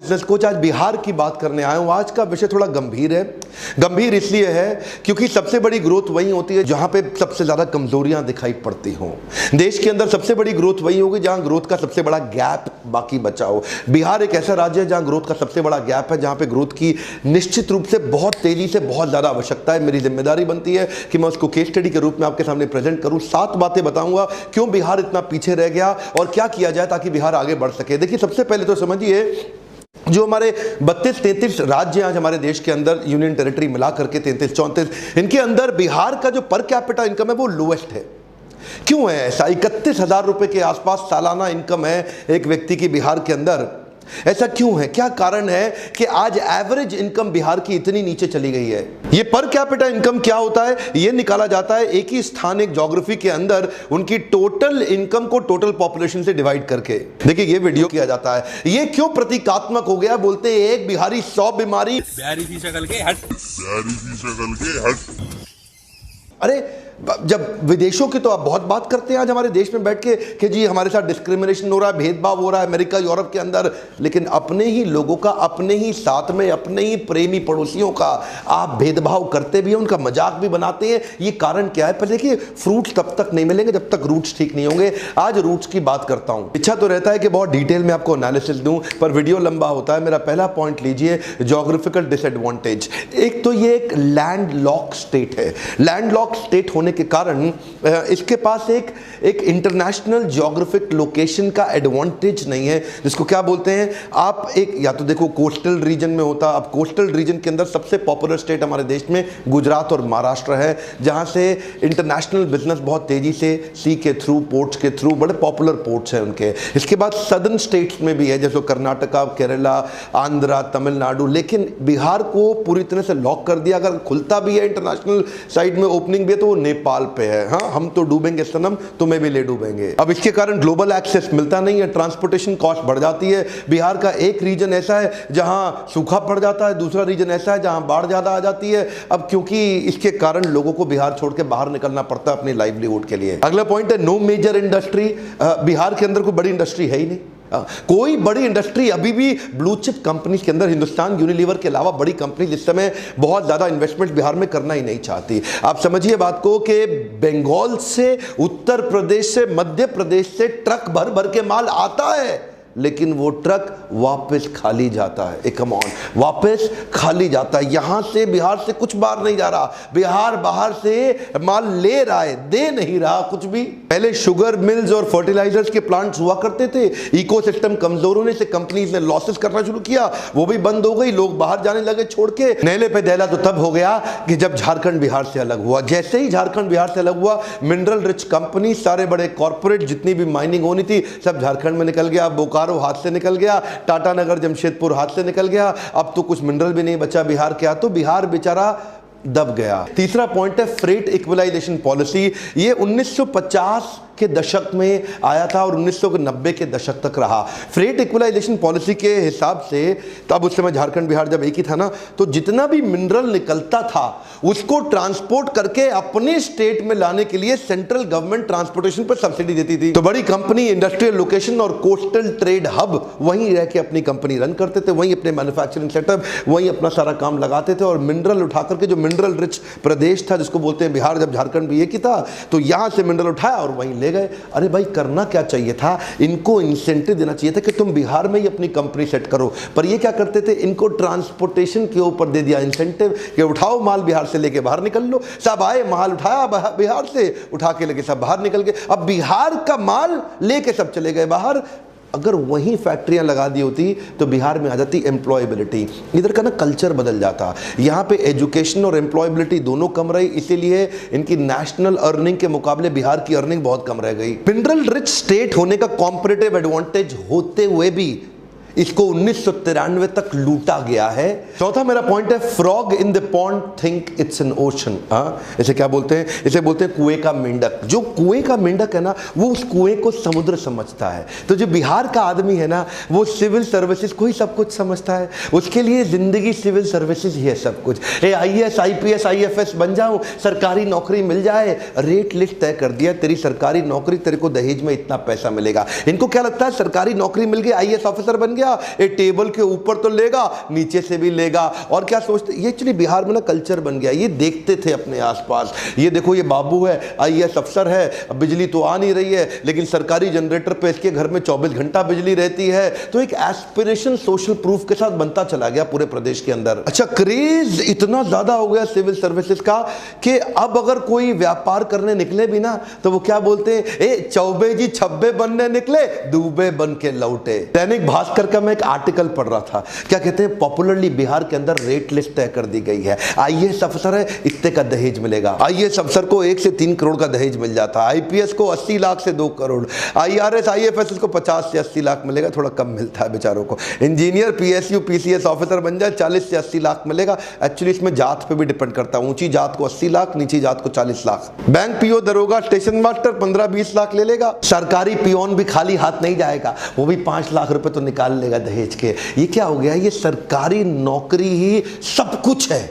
Business coach. आज बिहार की बात करने आया हूं। आज का विषय थोड़ा गंभीर है। गंभीर इसलिए है क्योंकि सबसे बड़ी ग्रोथ वही होती है जहां पे सबसे ज्यादा कमजोरियां दिखाई पड़ती हों। देश के अंदर सबसे बड़ी ग्रोथ वही होगी जहां ग्रोथ का सबसे बड़ा गैप बाकी बचा हो। बिहार एक ऐसा राज्य है जहां ग्रोथ का सबसे बड़ा गैप है, जहां पे ग्रोथ की निश्चित रूप से बहुत तेजी से बहुत ज्यादा आवश्यकता है। मेरी जिम्मेदारी बनती है कि मैं उसको केस स्टडी के रूप में आपके सामने प्रेजेंट करूं। 7 बातें बताऊंगा क्यों बिहार इतना पीछे रह गया और क्या किया जाए ताकि बिहार आगे बढ़ सके। देखिए, सबसे पहले तो समझिए, जो हमारे 32-33 राज्य आज हमारे देश के अंदर, यूनियन टेरिटरी मिला करके 33-34, इनके अंदर बिहार का जो पर कैपिटा इनकम है वो लोएस्ट है। क्यों है ऐसा? 31,000 रुपए के आसपास सालाना इनकम है एक व्यक्ति की बिहार के अंदर। ऐसा क्यों है? क्या कारण है कि आज एवरेज इनकम बिहार की इतनी नीचे चली गई है? ये पर कैपिटा इनकम क्या होता है? ये निकाला जाता है एक ही स्थान, एक ज्योग्राफी के अंदर उनकी टोटल इनकम को टोटल पॉपुलेशन से डिवाइड करके। देखिए, ये वीडियो किया जाता है। ये क्यों प्रतीकात्मक हो गया? बोलते हैं एक बिहारी 100 बीमारी। बिहारी की शक्ल के हट। अरे, जब विदेशों की तो आप बहुत बात करते हैं आज हमारे देश में बैठ के कि जी हमारे साथ डिस्क्रिमिनेशन हो रहा है, भेदभाव हो रहा है अमेरिका यूरोप के अंदर, लेकिन अपने ही लोगों का, अपने ही साथ में अपने ही प्रेमी पड़ोसियों का आप भेदभाव करते भी हैं, उनका मजाक भी बनाते हैं। ये कारण क्या है? पर देखिए, फ्रूट्स तब तक नहीं मिलेंगे जब तक रूट्स ठीक नहीं होंगे। आज रूट्स की बात करता हूं। इच्छा तो रहता है कि बहुत डिटेल में आपको एनालिसिस दूं, पर वीडियो लंबा होता है। मेरा पहला पॉइंट लीजिए, ज्योग्राफिकल डिसएडवांटेज। एक तो ये एक लैंड लॉक स्टेट है। लैंड लॉक स्टेट होने के कारण इसके पास एक इंटरनेशनल ज्योग्राफिक लोकेशन का एडवांटेज नहीं है, जिसको क्या बोलते हैं आप, एक या तो देखो कोस्टल रीजन में होता। अब कोस्टल रीजन के अंदर सबसे पॉपुलर स्टेट हमारे देश में गुजरात और महाराष्ट्र है, जहां से इंटरनेशनल बिजनेस बहुत तेजी से सी के थ्रू, पोर्ट्स के थ्रू, बड़े पॉपुलर पोर्ट्स हैं उनके। इसके बाद सदर्न स्टेट्स में भी है, जैसे कर्नाटका, केरला, आंध्रा, तमिलनाडु। लेकिन बिहार को पूरी तरह से लॉक कर दिया। अगर खुलता भी है इंटरनेशनल साइड में ओपनिंग भी है तो वो नेपाल पे है। हाँ, हम तो डूबेंगे सनम, तुम्हें भी ले डूबेंगे। अब इसके कारण ग्लोबल एक्सेस मिलता नहीं है, ट्रांसपोर्टेशन कॉस्ट बढ़ जाती है। बिहार का एक रीजन ऐसा है जहां सूखा पड़ जाता है, दूसरा रीजन ऐसा है जहां बाढ़ ज्यादा आ जाती है। अब क्योंकि इसके कारण लोगों को बिहार छोड़ के बाहर निकलना पड़ता है अपनी लाइवलीहुड के लिए। अगला पॉइंट है नो मेजर इंडस्ट्री। बिहार के अंदर कोई बड़ी इंडस्ट्री है ही नहीं। कोई बड़ी इंडस्ट्री अभी भी ब्लू चिप कंपनी के अंदर, हिंदुस्तान यूनिलीवर के अलावा बड़ी कंपनी इस समय बहुत ज्यादा इन्वेस्टमेंट बिहार में करना ही नहीं चाहती। आप समझिए बात को कि बंगाल से, उत्तर प्रदेश से, मध्य प्रदेश से ट्रक भर भर के माल आता है, लेकिन वो ट्रक वापस खाली जाता है। एक कम ऑन, वापस खाली जाता है। यहां से बिहार से कुछ बाहर नहीं जा रहा, बिहार बाहर से माल ले रहा है, दे नहीं रहा कुछ भी। पहले शुगर मिल्स और फर्टिलाइजर्स के प्लांट्स हुआ करते थे, इकोसिस्टम कमजोर होने से कंपनीज ने लॉसेस करना शुरू किया, वो भी बंद हो गई, लोग बाहर जाने लगे छोड़ के। नेले पे दहला तो तब हो गया कि जब झारखंड बिहार से अलग हुआ। जैसे ही झारखंड बिहार से अलग हुआ, मिनरल रिच कंपनी, सारे बड़े कॉर्पोरेट, जितनी भी माइनिंग होनी थी सब झारखंड में निकल गया। बोकारो हाथ से निकल गया, टाटा नगर, जमशेदपुर हाथ से निकल गया। अब तो कुछ मिनरल भी नहीं बचा बिहार के, तो बिहार बेचारा दब गया। तीसरा पॉइंट है फ्रेट इक्वलाइजेशन पॉलिसी। ये 1950 के दशक में आया था और 1990 के दशक तक रहा। फ्रेट इक्वलाइजेशन पॉलिसी के हिसाब से, तब उस समय झारखंड बिहार जब एक ही था ना, तो जितना भी मिनरल निकलता था उसको ट्रांसपोर्ट करके अपने स्टेट में लाने के लिए सेंट्रल गवर्नमेंट ट्रांसपोर्टेशन पर सब्सिडी देती थी। तो बड़ी कंपनी, इंडस्ट्रियल लोकेशन और कोस्टल ट्रेड हब वहीं रह के अपनी कंपनी रन करते थे, वहीं अपने मैन्युफैक्चरिंग सेटअप, वहीं अपना सारा काम लगाते थे। और मिनरल उठा करके, जो मिनरल रिच प्रदेश था जिसको बोलते हैं बिहार, जब झारखंड भी एक ही था, तो यहां से मिनरल उठाया और वहीं ले गए। अरे भाई, करना क्या चाहिए था? इनको इंसेंटिव देना चाहिए था कि तुम बिहार में ही अपनी कंपनी सेट करो। पर ये क्या करते थे, इनको ट्रांसपोर्टेशन के ऊपर दे दिया इंसेंटिव कि उठाओ माल बिहार से लेके बाहर निकल लो। सब आए, माल उठाया बिहार से, उठा के लेके सब बाहर निकल गए। अब बिहार का माल लेके सब चले गए बाहर। अगर वहीं फैक्ट्रियां लगा दी होती तो बिहार में आ जाती एम्प्लॉयबिलिटी, इधर का ना कल्चर बदल जाता। यहाँ पे एजुकेशन और एम्प्लॉयबिलिटी दोनों कम रही, इसीलिए इनकी नेशनल अर्निंग के मुकाबले बिहार की अर्निंग बहुत कम रह गई। मिनरल रिच स्टेट होने का कॉम्पिटिटिव एडवांटेज होते हुए भी इसको 1993 तक लूटा गया है। चौथा मेरा पॉइंट है frog in the pond think it's an ocean. इसे क्या बोलते हैं? इसे बोलते हैं कुएं का मेंढक। जो कुएं का मेंढक है ना, वो उस कुएं को समुद्र समझता है। तो जो बिहार का आदमी है ना, वो सिविल सर्विसेज को ही सब कुछ समझता है। उसके लिए जिंदगी सिविल सर्विसेज ही है सब कुछ। IAS, IPS, IFS बन जाऊं, सरकारी नौकरी मिल जाए, रेट लिस्ट तय कर दिया, तेरी सरकारी नौकरी, तेरे को दहेज में इतना पैसा मिलेगा। इनको क्या लगता है, सरकारी नौकरी मिल गई, IAS ऑफिसर बन गया, ये टेबल के ऊपर तो लेगा, नीचे से भी लेगा। और क्या सोचते, ये एक्चुअली बिहार में ना कल्चर बन गया। ये देखते थे अपने आसपास, ये देखो ये बाबू है, आईएएस अफसर है, अब बिजली तो आ नहीं रही है, लेकिन सरकारी जनरेटर पे इसके घर में 24 घंटा बिजली रहती है। तो एक एस्पिरेशन सोशल प्रूफ के साथ बनता चला गया पूरे प्रदेश के अंदर। अच्छा, क्रेज इतना ज्यादा हो गया सिविल सर्विसेज का कि अब अगर कोई व्यापार करने निकले भी ना, तो वो क्या बोलते हैं, ए चौबे जी छब्बे बनने निकले, दूबे बन के लौटे। दैनिक भास्कर का मैं एक आर्टिकल पढ़ रहा था, क्या कहते हैं, पॉपुलरली बिहार के अंदर रेट लिस्ट तय कर दी गई है। आईएएस अफसर है, इतने का दहेज मिलेगा। आईएएस अफसर को 1 से 3 करोड़ का दहेज मिल जाता है, आईपीएस को 80 लाख से 2 करोड़, आईआरएस आईएफएस को 50 से 80 लाख मिलेगा, थोड़ा कम मिलता है बेचारों को। इंजीनियर पीएसयू पीसीएस ऑफिसर बन जाए 40 से 80 लाख मिलेगा। एक्चुअली इसमें जात पे भी डिपेंड करता है, ऊंची जात को 80 लाख, नीची जात को 40 लाख। बैंक पीओ, दरोगा, स्टेशन मास्टर 15-20 लाख ले लेगा। सरकारी पियोन भी खाली हाथ नहीं जाएगा, वो भी 5 लाख रुपए तो निकाल लेगा दहेज के। ये क्या हो गया, ये सरकारी नौकरी ही सब कुछ है।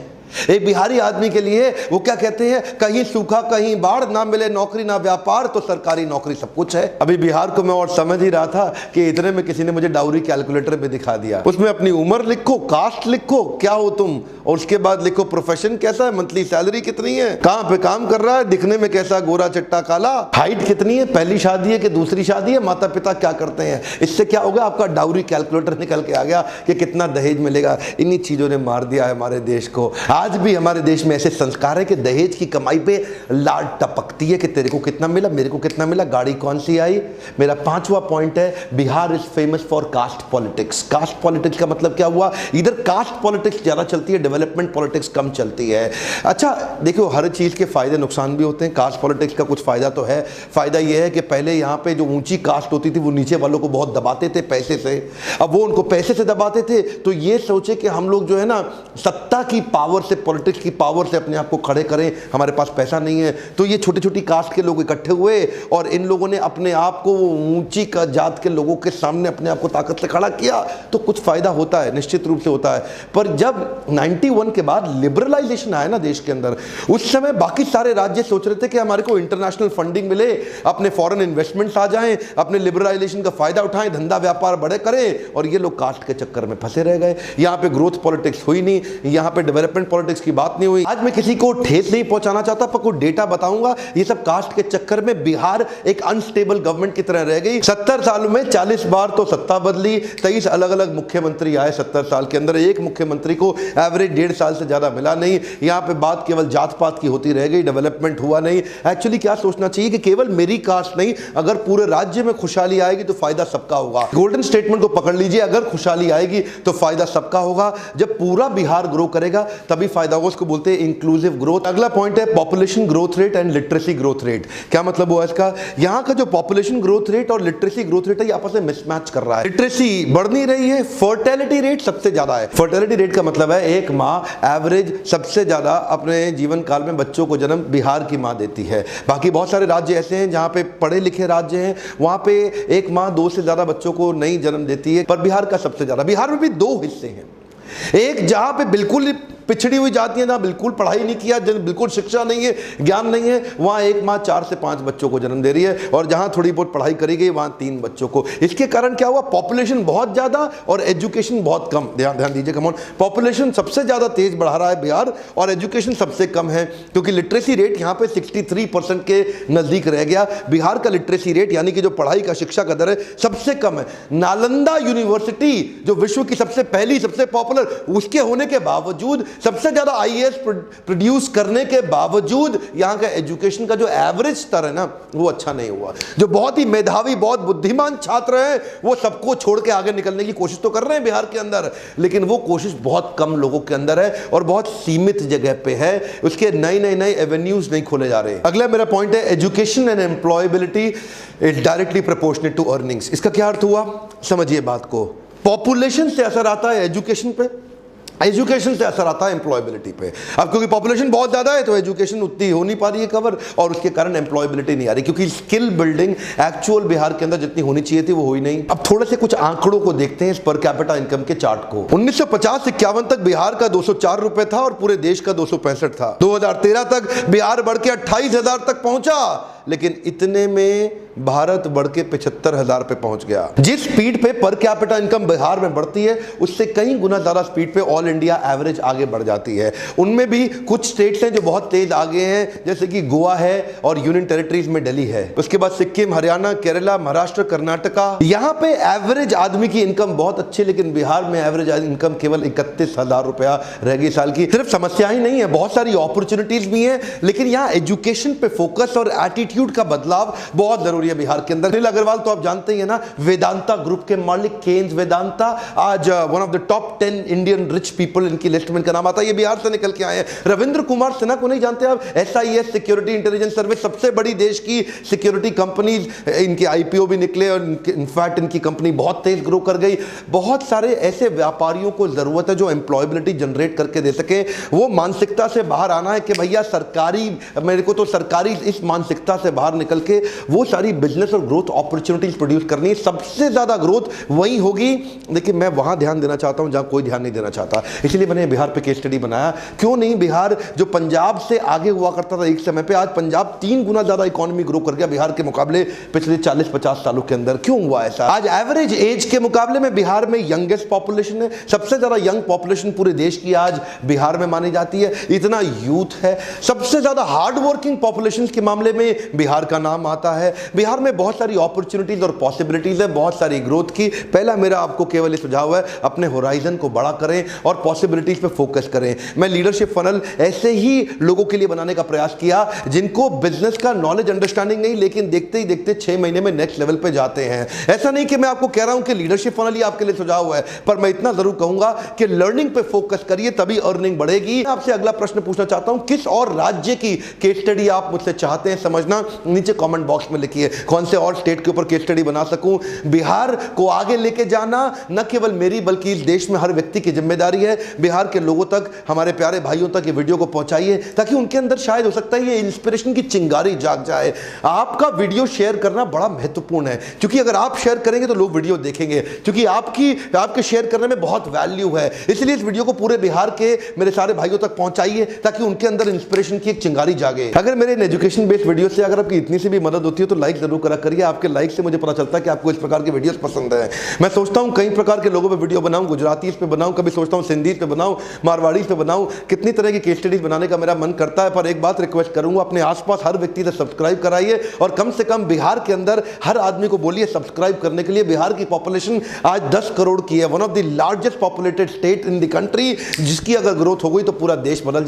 एक बिहारी आदमी के लिए वो क्या कहते हैं, कहीं सूखा कहीं बाढ़, ना मिले नौकरी ना व्यापार, तो सरकारी नौकरी सब कुछ है। अभी बिहार को मैं और समझ ही रहा था कि इतने में किसी ने मुझे डाउरी कैलकुलेटर भी दिखा दिया। उसमें अपनी उम्र लिखो, कास्ट लिखो, क्या हो तुम, और उसके बाद लिखो प्रोफेशन कैसा है, मंथली सैलरी कितनी है, कहां पे काम कर रहा है, दिखने में कैसा, गोरा चिट्टा काला, हाइट कितनी है, पहली शादी है कि दूसरी शादी है, माता पिता क्या करते हैं। इससे क्या होगा, आपका डाउरी कैलकुलेटर निकल के आ गया कि कितना दहेज मिलेगा। इन्हीं चीजों ने मार दिया है हमारे देश को। आज भी हमारे देश में ऐसे संस्कार है कि दहेज की कमाई पे लाड टपकती है कि तेरे को कितना मिला, मेरे को कितना मिला, गाड़ी कौन सी आई। मेरा 5वां पॉइंट है, Bihar is famous for caste politics. Caste politics का मतलब क्या हुआ, इधर कास्ट पॉलिटिक्स ज्यादा चलती है, डेवलपमेंट पॉलिटिक्स कम चलती है। अच्छा देखो, हर चीज के फायदे नुकसान भी होते हैं। कास्ट पॉलिटिक्स का कुछ फायदा तो है। फायदा यह है कि पहले यहाँ पे जो ऊंची कास्ट होती थी वो नीचे वालों को बहुत दबाते थे पैसे से, अब वो उनको पैसे से दबाते थे, तो ये सोचे कि हम लोग जो है ना सत्ता की पावर से, पॉलिटिक्स की पावर से अपने आप को खड़े करें, हमारे पास पैसा नहीं है। तो ये छोटी छोटी कास्ट के लोग इकट्ठे हुए और इन लोगों ने अपने आप को ऊंची जात के लोगों के सामने अपने आप को ताकत से खड़ा किया। तो कुछ फायदा होता है, निश्चित रूप से होता है। पर जब 91 के बाद लिबरलाइजेशन आया ना देश के अंदर, उस समय बाकी सारे राज्य सोच रहे थे कि हमारे को इंटरनेशनल फंडिंग मिले, अपने फॉरेन इन्वेस्टमेंट्स आ जाएं, अपने लिबरलाइजेशन का फायदा उठाएं, धंधा व्यापार बड़े करें, और ये लोग कास्ट के चक्कर में फंसे रह गए। यहां पे ग्रोथ पॉलिटिक्स हुई नहीं, यहां पे डेवलपमेंट पॉलिटिक्स की बात नहीं हुई। आज मैं किसी को ठेस नहीं पहुंचाना चाहता, पर कोई डेटा बताऊंगा। ये सब कास्ट के चक्कर में बिहार एक अनस्टेबल गवर्नमेंट की तरह रह गई। 70 सालों में 40 बार तो सत्ता बदली, 23 अलग अलग मुख्यमंत्री आए 70 साल के अंदर। एक मुख्यमंत्री को एवरेज 1.5 साल से ज्यादा मिला नहीं। यहां पे बात केवल जात पात की होती रह गई, डेवलपमेंट हुआ नहीं। एक्चुअली क्या सोचना चाहिए कि केवल मेरी कास्ट नहीं, अगर पूरे राज्य में खुशहाली आएगी तो फायदा सबका होगा। गोल्डन स्टेटमेंट को पकड़ लीजिए, अगर खुशहाली आएगी तो फायदा सबका होगा। जब पूरा बिहार ग्रो करेगा तभी फायदा होगा, उसको बोलते हैं इंक्लूसिव ग्रोथ। अगला पॉइंट है population growth rate and literacy growth rate. क्या मतलब हुआ इसका, यहां का जो पॉपुलेशन ग्रोथ रेट और लिटरेसी ग्रोथ रेट है ये आपस में मिसमैच कर रहा है। लिटरेसी बढ़ नहीं रही है, फर्टिलिटी रेट सबसे ज्यादा है। फर्टिलिटी रेट का मतलब है एक माँ एवरेज सबसे ज्यादा अपने जीवन काल में बच्चों को जन्म बिहार की माँ देती है। बाकी बहुत सारे राज्य ऐसे हैं जहां पे पढ़े लिखे राज्य हैं, वहां पे एक माँ 2 से ज्यादा बच्चों को नहीं जन्म देती है, पर बिहार का सबसे ज्यादा। बिहार में भी 2 हिस्से हैं, एक जहां पे बिल्कुल पिछड़ी हुई जाती है, ना बिल्कुल पढ़ाई नहीं किया, बिल्कुल शिक्षा नहीं है, ज्ञान नहीं है, वहां एक माँ 4 से 5 बच्चों को जन्म दे रही है, और जहां थोड़ी बहुत पढ़ाई करी गई वहां 3 बच्चों को। इसके कारण क्या हुआ, पॉपुलेशन बहुत ज्यादा और एजुकेशन बहुत कम। ध्यान दीजिए, कम ऑन, पॉपुलेशन सबसे ज्यादा तेज बढ़ा रहा है बिहार और एजुकेशन सबसे कम है, क्योंकि लिटरेसी रेट यहाँ पे 63% के नजदीक रह गया। बिहार का लिटरेसी रेट यानी कि जो पढ़ाई का, शिक्षा का दर है, सबसे कम है। नालंदा यूनिवर्सिटी जो विश्व की सबसे पहली, सबसे पॉपुलर, उसके होने के बावजूद, सबसे ज्यादा आईएएस प्रोड्यूस करने के बावजूद, यहां का एजुकेशन का जो एवरेज स्तर है ना वो अच्छा नहीं हुआ। जो बहुत ही मेधावी, बहुत बुद्धिमान छात्र हैं, वो सबको छोड़ के आगे निकलने की कोशिश तो कर रहे हैं बिहार के अंदर, लेकिन वो कोशिश बहुत कम लोगों के अंदर है और बहुत सीमित जगह पे है। उसके नए एवेन्यूज नहीं खोले जा रहे। अगला मेरा पॉइंट है education and employability is directly proportionate to earnings. इसका क्या अर्थ हुआ, समझिए बात को। पॉपुलेशन से असर आता है एजुकेशन पे, एजुकेशन से असर आता है एम्प्लॉयबिलिटी पे। अब क्योंकि पॉपुलेशन बहुत ज्यादा है तो एजुकेशन उतनी हो नहीं पा रही है कवर, और उसके कारण एम्प्लॉयबिलिटी नहीं आ रही, क्योंकि स्किल बिल्डिंग एक्चुअल बिहार के अंदर जितनी होनी चाहिए थी वो हुई नहीं। अब थोड़े से कुछ आंकड़ों को देखते हैं इस पर कैपिटा इनकम के चार्ट को। 1950 से 51 तक बिहार का 204 रुपए था और पूरे देश का 265 था। 2013 तक बिहार बढ़ के 28,000 तक पहुंचा। लेकिन इतने में भारत बढ़ के 75,000 पे पहुंच गया। जिस स्पीड पे पर कैपिटा इनकम बिहार में बढ़ती है उससे कई गुना ज्यादा स्पीड पे ऑल इंडिया एवरेज आगे बढ़ जाती है। उनमें भी कुछ स्टेट्स हैं जो बहुत तेज आगे हैं, जैसे कि गोवा है और यूनियन टेरिटरीज में दिल्ली है। उसके बाद सिक्किम, हरियाणा, केरला, महाराष्ट्र, कर्नाटका। यहां पे एवरेज आदमी की इनकम बहुत अच्छी, लेकिन बिहार में एवरेज इनकम केवल 31,000 रुपया रह गई साल की। सिर्फ समस्या ही नहीं है, बहुत सारी अपॉर्चुनिटीज भी हैं, लेकिन यहां एजुकेशन पे फोकस और एटीट्यूड का बदलाव बहुत जरूरी है बिहार के अंदर। अनिल अग्रवाल तो आप जानते ही है ना, वेदांता ग्रुप के मालिक, केन्स वेदांता, आज one of the top 10 Indian rich people इनकी लिस्ट में इनका नाम आता है। ये बिहार से निकल के आए हैं। रविंद्र कुमार सिन्हा को नहीं जानते आप? SIS सिक्योरिटी इंटेलिजेंस सर्विस, सबसे बड़ी देश की सिक्योरिटी कंपनीज, इनके IPO भी निकले और इनफैक्ट इनकी कंपनी बहुत तेज ग्रो कर गई। बहुत सारे ऐसे व्यापारियों को जरूरत है जो एम्प्लॉयबिलिटी जनरेट करके दे सके। वो मानसिकता से बाहर आना है कि भैया सरकारी, मेरे को तो सरकारी, इस मानसिकता से बाहर निकल के वो सारी बिजनेस और ग्रोथ अपॉर्चुनिटीज प्रोड्यूस करनी है। सबसे ज्यादा ग्रोथ वही होगी, लेकिन मैं वहां ध्यान देना चाहता हूं जहां कोई ध्यान नहीं देना चाहता। इसलिए मैंने बिहार पे केस स्टडी बनाया। क्यों नहीं, बिहार जो पंजाब से आगे हुआ करता था एक समय पे, आज पंजाब 3 गुना ज्यादा इकोनॉमी ग्रो कर गया बिहार के मुकाबले पिछले 40-50 सालों के अंदर। क्यों हुआ ऐसा? आज एवरेज एज के मुकाबले में बिहार में यंगेस्ट पॉपुलेशन है, सबसे ज्यादा यंग पॉपुलेशन पूरे देश की आज बिहार में मानी जाती है। इतना यूथ है, सबसे ज्यादा हार्ड वर्किंग पॉपुलेशन के मामले में बिहार का नाम आता है। बिहार में बहुत सारी अपॉर्चुनिटीज और पॉसिबिलिटीज है, बहुत सारी ग्रोथ की। पहला मेरा आपको केवल ये सुझाव है, अपने होराइजन को बड़ा करें और पॉसिबिलिटीज पे फोकस करें। मैं लीडरशिप फनल ऐसे ही लोगों के लिए बनाने का प्रयास किया जिनको बिजनेस का नॉलेज अंडरस्टैंडिंग नहीं, लेकिन देखते ही देखते 6 महीने में नेक्स्ट लेवल पे जाते हैं। ऐसा नहीं कि मैं आपको कह रहा हूं कि लीडरशिप फनल ही आपके लिए सुझाव है, पर मैं इतना जरूर कहूंगा कि लर्निंग पे फोकस करिए, तभी अर्निंग बढ़ेगी। आपसे अगला प्रश्न पूछना चाहता हूं, किस और राज्य की केस स्टडी आप मुझसे चाहते हैं समझना? नीचे कमेंट बॉक्स में लिखिए। कौन से और स्टेट के ऊपर केस स्टडी बना सकूं? बिहार को आगे लेके जाना न केवल मेरी बल्कि इस देश में हर व्यक्ति की जिम्मेदारी है। बिहार के लोगों तक, हमारे प्यारे भाइयों तक ये वीडियो को पहुंचाइए, ताकि उनके अंदर शायद हो सकता है ये इंस्पिरेशन की चिंगारी जाग जाए। आपका वीडियो शेयर करना बड़ा महत्वपूर्ण है, क्योंकि अगर आप शेयर करेंगे तो लोग वीडियो देखेंगे, क्योंकि आपके शेयर करने में बहुत वैल्यू है। इसलिए इस वीडियो को पूरे बिहार के मेरे सारे भाइयों तक पहुंचाइए, ताकि उनके अंदर इंस्पिरेशन की एक चिंगारी जागे। अगर मेरे एजुकेशन बेस्ड वीडियो से अगर आपकी इतनी सी भी मदद होती है तो लाइक जरूर करा करिए। आपके लाइक से मुझे पता चलता है कि आपको इस प्रकार के वीडियोस पसंद है। मैं सोचता हूं कई प्रकार के लोगों पे वीडियो बनाऊं, गुजराती पे बनाऊं, कभी सोचता हूं सिंधी पे बनाऊं, मारवाड़ी पे बनाऊं, कितनी तरह की केस स्टडीज बनाने का मेरा मन करता है। पर एक बात रिक्वेस्ट करूंगा, अपने आसपास हर व्यक्ति से सब्सक्राइब कराइए और कम से कम बिहार के अंदर हर आदमी को बोलिए सब्सक्राइब करने के लिए। बिहार की पॉपुलेशन आज 10 करोड़ की है, one of the largest populated state in the country, जिसकी अगर ग्रोथ हो गई तो पूरा देश बदल जाए।